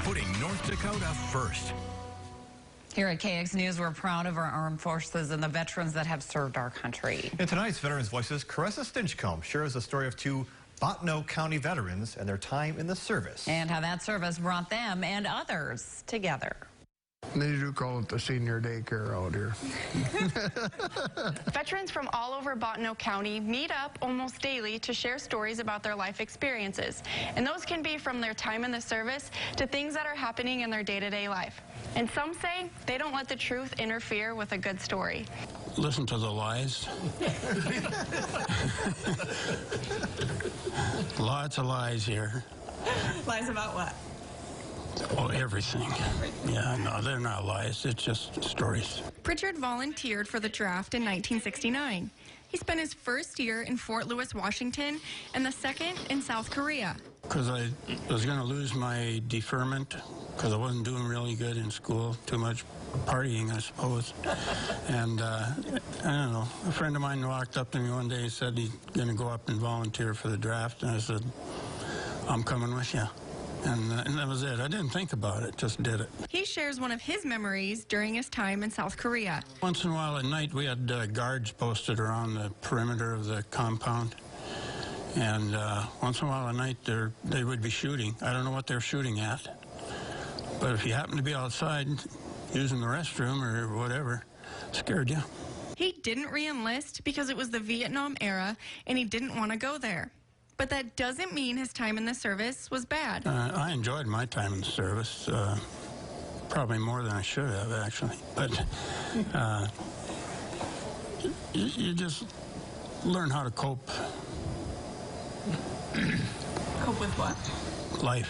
putting North Dakota first. Here at KX News, we're proud of our armed forces and the veterans that have served our country. In tonight's Veterans Voices, Carissa Stinchcomb shares the story of two Bottineau County veterans and their time in the service. And how that service brought them and others together. They do call it the senior daycare out here. Veterans from all over Bottineau County meet up almost daily to share stories about their life experiences. And those can be from their time in the service to things that are happening in their day-to-day life. And some say they don't let the truth interfere with a good story. Listen to the lies. Lots of lies here. Lies about what? Oh, everything. Yeah, no, they're not lies. It's just stories. Pritchard volunteered for the draft in 1969. He spent his first year in Fort Lewis, Washington, and the second in South Korea. Because I was going to lose my deferment, because I wasn't doing really good in school, too much partying, I suppose. And I don't know, a friend of mine walked up to me one day and said he's going to go up and volunteer for the draft, and I said, I'm coming with you. And that was it. I didn't think about it, just did it. He shares one of his memories during his time in South Korea. Once in a while at night, we had guards posted around the perimeter of the compound. And once in a while at night, they would be shooting. I don't know what they're shooting at. But if you happen to be outside using the restroom or whatever, it scared you. He didn't re-enlist because it was the Vietnam era and he didn't want to go there. But that doesn't mean his time in the service was bad. I enjoyed my time in the service, probably more than I should have, actually. But you just learn how to cope. Cope with what? Life.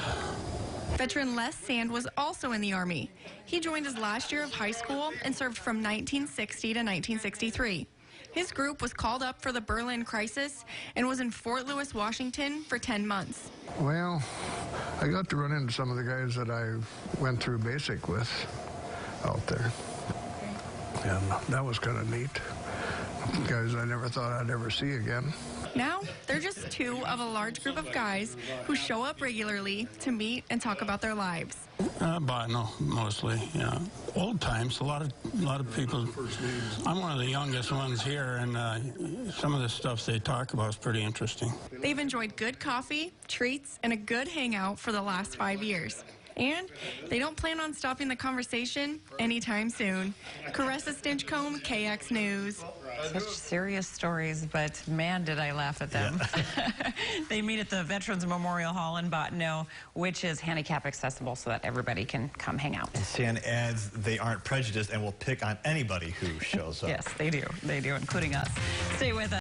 Veteran Les Sand was also in the Army. He joined his last year of high school and served from 1960 to 1963. His group was called up for the Berlin crisis and was in Fort Lewis, Washington for 10 months. Well, I got to run into some of the guys that I went through basic with out there. And that was kind of neat. Guys I never thought I'd ever see again. Now, they're just two of a large group of guys who show up regularly to meet and talk about their lives. Bottineau, mostly, yeah. Old times, a lot of people. I'm one of the youngest ones here, and some of the stuff they talk about is pretty interesting. They've enjoyed good coffee, treats, and a good hangout for the last 5 years. And they don't plan on stopping the conversation anytime soon. Carissa Stinchcomb, KX News. Such serious stories, but man, did I laugh at them. Yeah. They meet at the Veterans Memorial Hall in Bottineau, which is handicap accessible so that everybody can come hang out. And Stan adds they aren't prejudiced and will pick on anybody who shows up. Yes, they do. They do, including us. Stay with us.